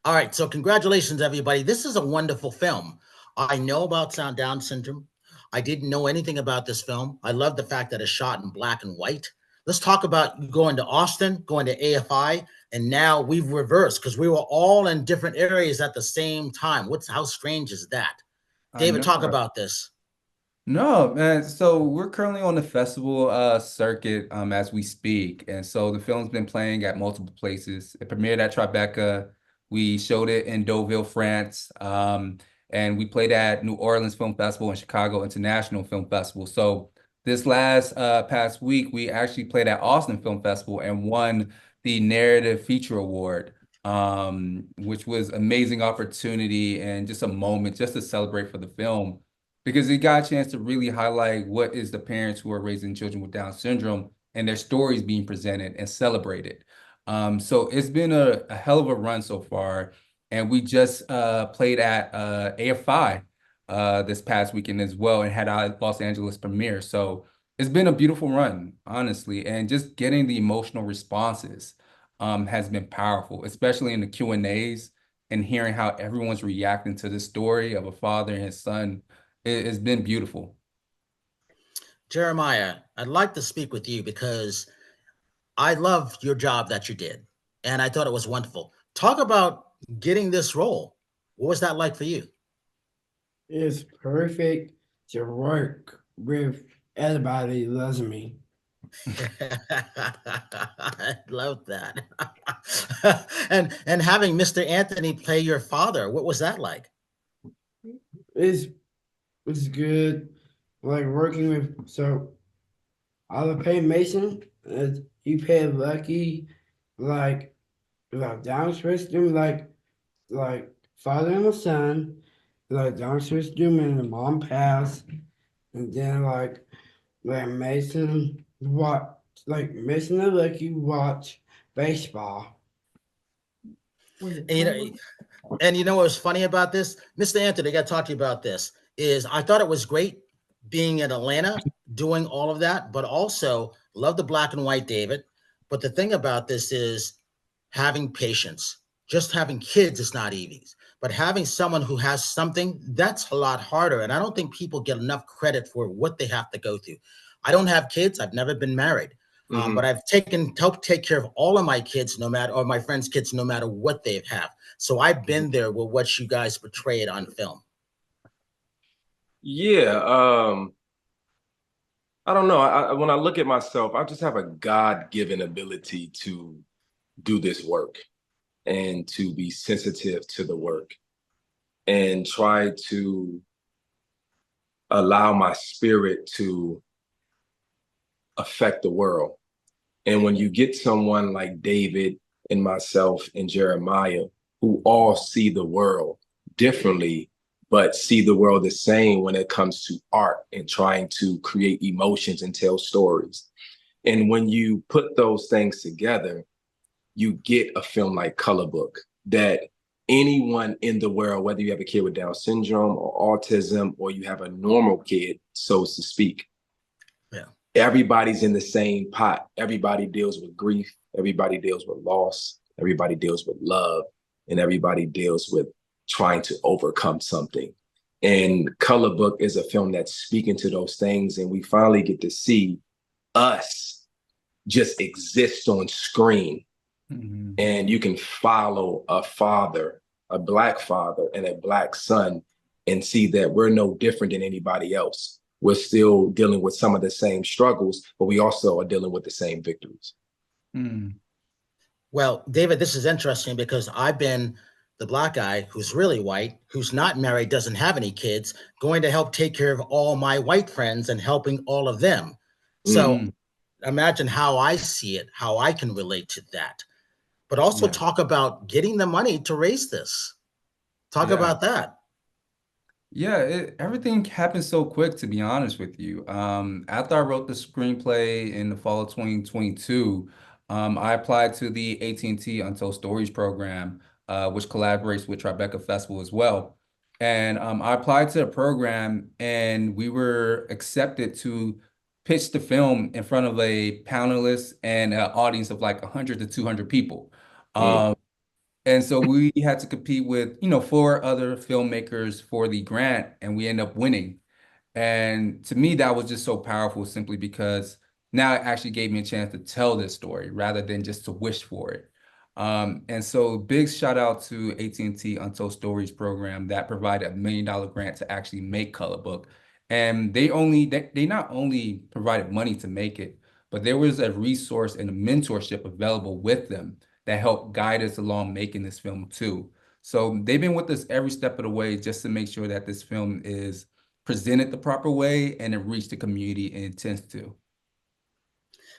All right, so congratulations, everybody. This is a wonderful film. I know about Down syndrome. I didn't know anything about this film. I love the fact that it's shot in black and white. Let's talk about going to Austin, going to AFI, and now we've reversed because we were all in different areas at the same time. How strange is that? I David, know. talk about this. No, man. So we're currently on the festival circuit as we speak. And so the film's been playing at multiple places. It premiered at Tribeca. We showed it in Deauville, France. And we played at New Orleans Film Festival and Chicago International Film Festival. So this last past week, we actually played at Austin Film Festival and won the Narrative Feature Award, which was amazing opportunity and just a moment just to celebrate for the film because it got a chance to really highlight what is the parents who are raising children with Down syndrome and their stories being presented and celebrated. So it's been a hell of a run so far. And we just played at AFI this past weekend as well and had our Los Angeles premiere. So it's been a beautiful run, honestly. And just getting the emotional responses has been powerful, especially in the Q&As and hearing how everyone's reacting to the story of a father and his son. It's been beautiful. Jeremiah, I'd like to speak with you because I loved your job that you did, and I thought it was wonderful. Talk about getting this role. What was that like for you? It's perfect to work with everybody who loves me. I love that. And having Mr. Anthony play your father, what was that like? It's it's good. Like working with I would pay Mason, he paid Lucky, like Down syndrome, like father and a son, like Down syndrome and the mom passed, and then like Mason and Lucky watch baseball. And you know what was funny about this, Mr. Anthony? I got to talk to you about this. Is I thought it was great being in Atlanta, doing all of that, but also love the black and white, David. But the thing about this is having patience. Just having kids is not easy, but having someone who has something, that's a lot harder. And I don't think people get enough credit for what they have to go through. I don't have kids. I've never been married. But I've helped take care of all of my kids, no matter, or my friends' kids, no matter what they have. So I've been there with what you guys portrayed on film. Yeah, I don't know. When I look at myself, I just have a God-given ability to do this work and to be sensitive to the work and try to allow my spirit to affect the world. And when you get someone like David and myself and Jeremiah, who all see the world differently, but see the world the same when it comes to art and trying to create emotions and tell stories. And when you put those things together, you get a film like Color Book that anyone in the world, whether you have a kid with Down syndrome or autism, or you have a normal kid, so to speak, Yeah. everybody's in the same pot. Everybody deals with grief. Everybody deals with loss. Everybody deals with love. And everybody deals with trying to overcome something. And Color Book is a film that's speaking to those things. And we finally get to see us just exist on screen. Mhm. And you can follow a father, a Black father, and a Black son, and see that we're no different than anybody else. We're still dealing with some of the same struggles, but we also are dealing with the same victories. Mm. Well, David, this is interesting because I've been the black guy who's really white, who's not married, doesn't have any kids, going to help take care of all my white friends and helping all of them. So Mm. imagine how I see it, how I can relate to that. But also Yeah. talk about getting the money to raise this. Talk Yeah. about that. Yeah, everything happened so quick, to be honest with you. After I wrote the screenplay in the fall of 2022, I applied to the AT&T Untold Stories program, which collaborates with Tribeca Festival as well. And I applied to the program, and we were accepted to pitch the film in front of a panelist and an audience of like 100 to 200 people. Mm. And so we had to compete with, 4 other filmmakers for the grant, and we ended up winning. And to me, that was just so powerful simply because now it actually gave me a chance to tell this story rather than just to wish for it. And so big shout out to AT&T Untold Stories program that provided $1 million grant to actually make Colorbook. And they not only provided money to make it, but there was a resource and a mentorship available with them that helped guide us along making this film too. So they've been with us every step of the way just to make sure that this film is presented the proper way and it reached the community it intends to.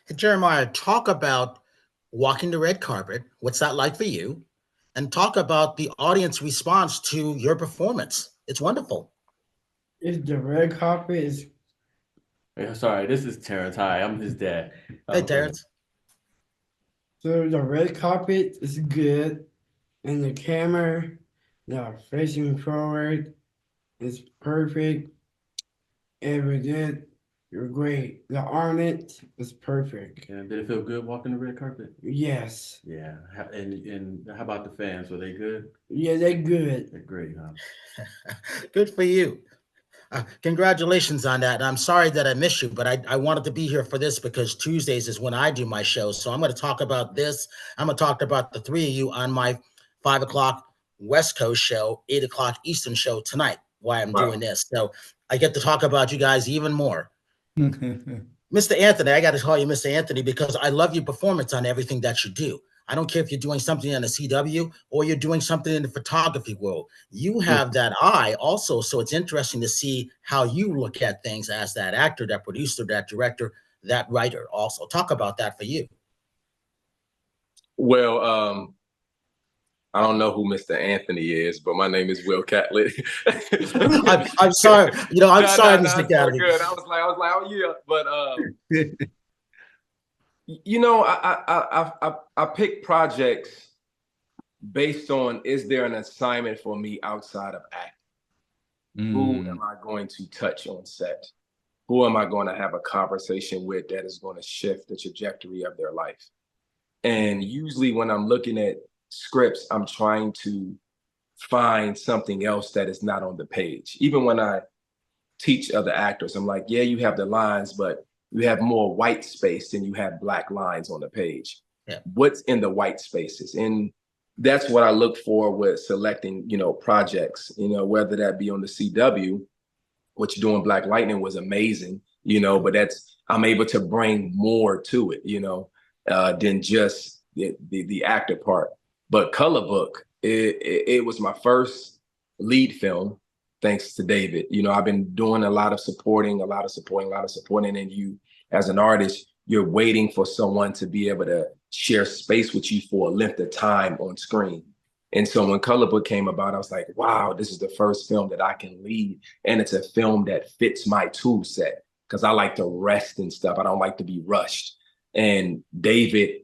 Hey, Jeremiah, talk about walking the red carpet. What's that like for you? And talk about the audience response to your performance. It's wonderful. It's the red carpet is Yeah, sorry, this is Terrence. Hi, I'm his dad. Hey, Terrence. so the red carpet is good, and the camera, facing forward, is perfect. It was good. You're great. The ornament is perfect. Yeah, did it feel good walking the red carpet? Yes. Yeah. And how about the fans? Were they good? Yeah, they're good. They're great, huh? Good for you. Congratulations on that. And I'm sorry that I missed you, but I wanted to be here for this because Tuesdays is when I do my show. So I'm going to talk about this. I'm going to talk about the 3 of you on my 5 o'clock West Coast show, 8 o'clock Eastern show tonight, why I'm doing this. So I get to talk about you guys even more. Mr. Anthony, I got to call you Mr. Anthony because I love your performance on everything that you do. I don't care if you're doing something in the CW or you're doing something in the photography world. You have that eye also, so it's interesting to see how you look at things as that actor, that producer, that director, that writer also. Talk about that for you. Well, I don't know who Mr. Anthony is, but my name is Will Catlett. I'm sorry. I'm sorry, Mr. It's Catlett. good. I was like, oh yeah. But I pick projects based on, is there an assignment for me outside of acting? Who am I going to touch on set? Who am I going to have a conversation with that is going to shift the trajectory of their life? And usually when I'm looking at scripts, I'm trying to find something else that is not on the page. Even when I teach other actors, I'm like, yeah, you have the lines, but you have more white space than you have black lines on the page. Yeah. What's in the white spaces? And that's what I look for with selecting, projects, whether that be on the CW, which doing Black Lightning was amazing, but I'm able to bring more to it, than just the actor part. But Colorbook, it was my first lead film, thanks to David. I've been doing a lot of supporting, and you, as an artist, you're waiting for someone to be able to share space with you for a length of time on screen. And so when Colorbook came about, I was like, wow, this is the first film that I can lead. And it's a film that fits my tool set because I like to rest and stuff. I don't like to be rushed. And David,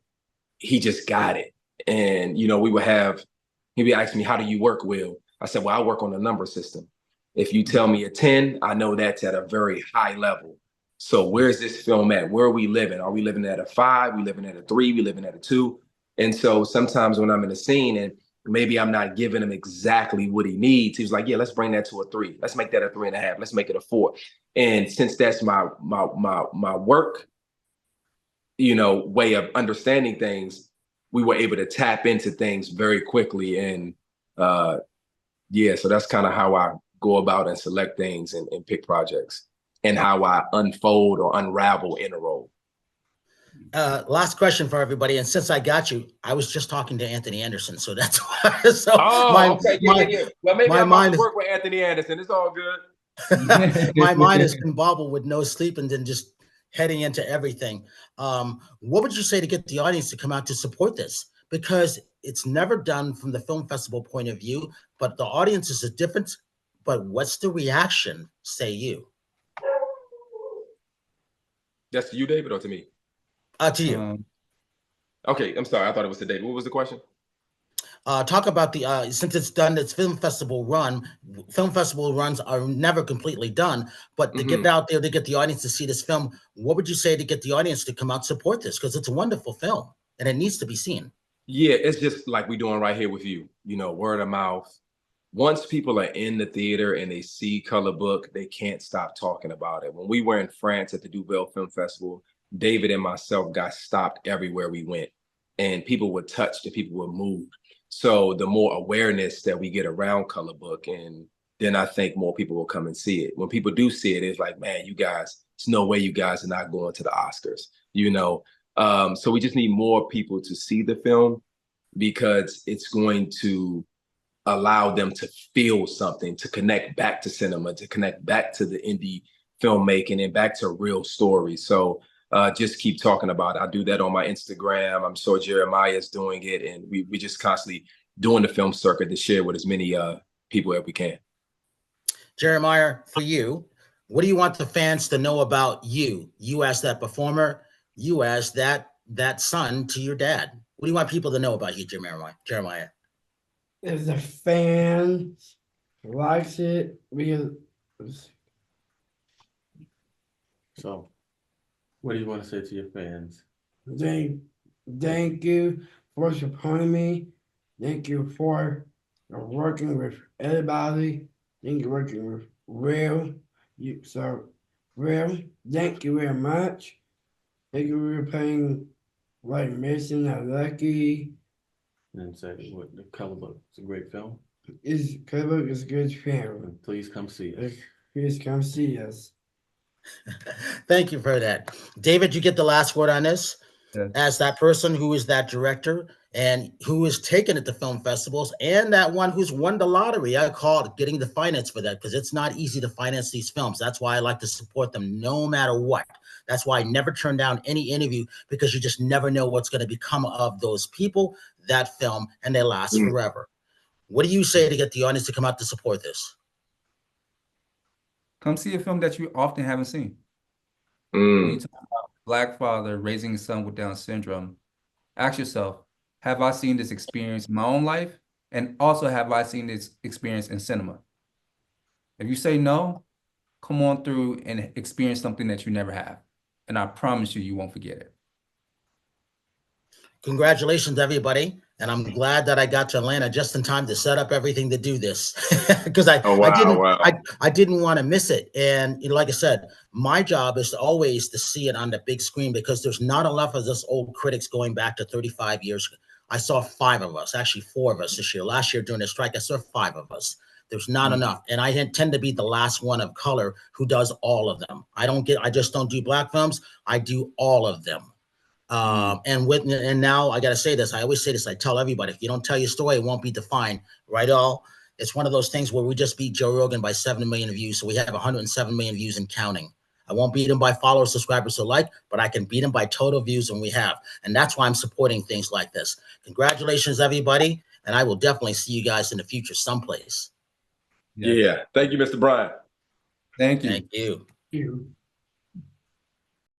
he just got it. And, he'd be asking me, how do you work, Will? I said, well, I work on a number system. If you tell me a 10, I know that's at a very high level. So where's this film at? Where are we living? Are we living at a 5? We living at a 3? We living at a 2? And so sometimes when I'm in a scene and maybe I'm not giving him exactly what he needs, he's like, yeah, let's bring that to a 3. Let's make that a 3.5. Let's make it a 4. And since that's my work, way of understanding things, we were able to tap into things very quickly. And so that's kind of how I go about and select things and pick projects and how I unfold or unravel in a role. Last question for everybody. And since I got you, I was just talking to Anthony Anderson. So that's why. So okay. Yeah. Well, maybe I'm about to work with Anthony Anderson. It's all good. My mind is bobbled with no sleep and then just heading into everything. What would you say to get the audience to come out to support this? Because it's never done from the film festival point of view, but the audience is different. But what's the reaction, say you? That's to you, David, or to me? To you. Okay, I'm sorry. I thought it was to David. What was the question? Talk about the since it's done its film festival run. Film festival runs are never completely done, but to get out there to get the audience to see this film, what would you say to get the audience to come out and support this? Because it's a wonderful film and it needs to be seen. Yeah, it's just like we're doing right here with you, you know, word of mouth. Once people are in the theater and they see Color Book, they can't stop talking about it. When we were in France at the Deauville Film Festival, David and myself got stopped everywhere we went, and people were touched and people were moved. So the more awareness that we get around Color Book, and then I think more people will come and see it. When people do see it, it's like, man, you guys, it's no way you guys are not going to the Oscars, you know? So we just need more people to see the film because it's going to allow them to feel something, to connect back to cinema, to connect back to the indie filmmaking and back to real stories. So just keep talking about it. I do that on my Instagram. I'm sure Jeremiah is doing it. And we just constantly doing the film circuit to share with as many people as we can. Jeremiah, for you, what do you want the fans to know about you? You as that performer, you as that son to your dad. What do you want people to know about you, Jeremiah? If the fans likes it, So, what do you want to say to your fans? thank you for supporting me. Thank you for working with everybody. Thank you for working with Real. Real, thank you very much. Thank you for playing like Mason and Lucky. And say what the Color Book. It's a great film. Color Book is a good film. And please come see us. Please come see us. Thank you for that. David, you get the last word on this. Yes. As that person who is that director and who is taken it to film festivals, and that one who's won the lottery. I call it getting the finance for that because it's not easy to finance these films. That's why I like to support them no matter what. That's why I never turn down any interview, because you just never know what's going to become of those people, that film, and they last forever. What do you say to get the audience to come out to support this? Come see a film that you often haven't seen. When you talk about Black father raising his son with Down syndrome, ask yourself, have I seen this experience in my own life? And also, have I seen this experience in cinema? If you say no, come on through and experience something that you never have. And I promise you, you won't forget it. Congratulations, everybody. And I'm glad that I got to Atlanta just in time to set up everything to do this, because I didn't want to miss it. And like I said, my job is always to see it on the big screen, because there's not enough of us old critics going back to 35 years. I saw 5 of us, actually 4 of us this year. Last year during the strike, I saw 5 of us. There's not enough. And I tend to be the last one of color who does all of them. I just don't do Black films. I do all of them. And now I got to say this. I always say this. I tell everybody, if you don't tell your story, it won't be defined, right? It's one of those things where we just beat Joe Rogan by 7 million views. So we have 107 million views and counting. I won't beat him by followers, subscribers, or like, but I can beat him by total views, and we have. And that's why I'm supporting things like this. Congratulations, everybody. And I will definitely see you guys in the future someplace. Yeah. Thank you, Mr. Brian. Thank you. Thank you. You.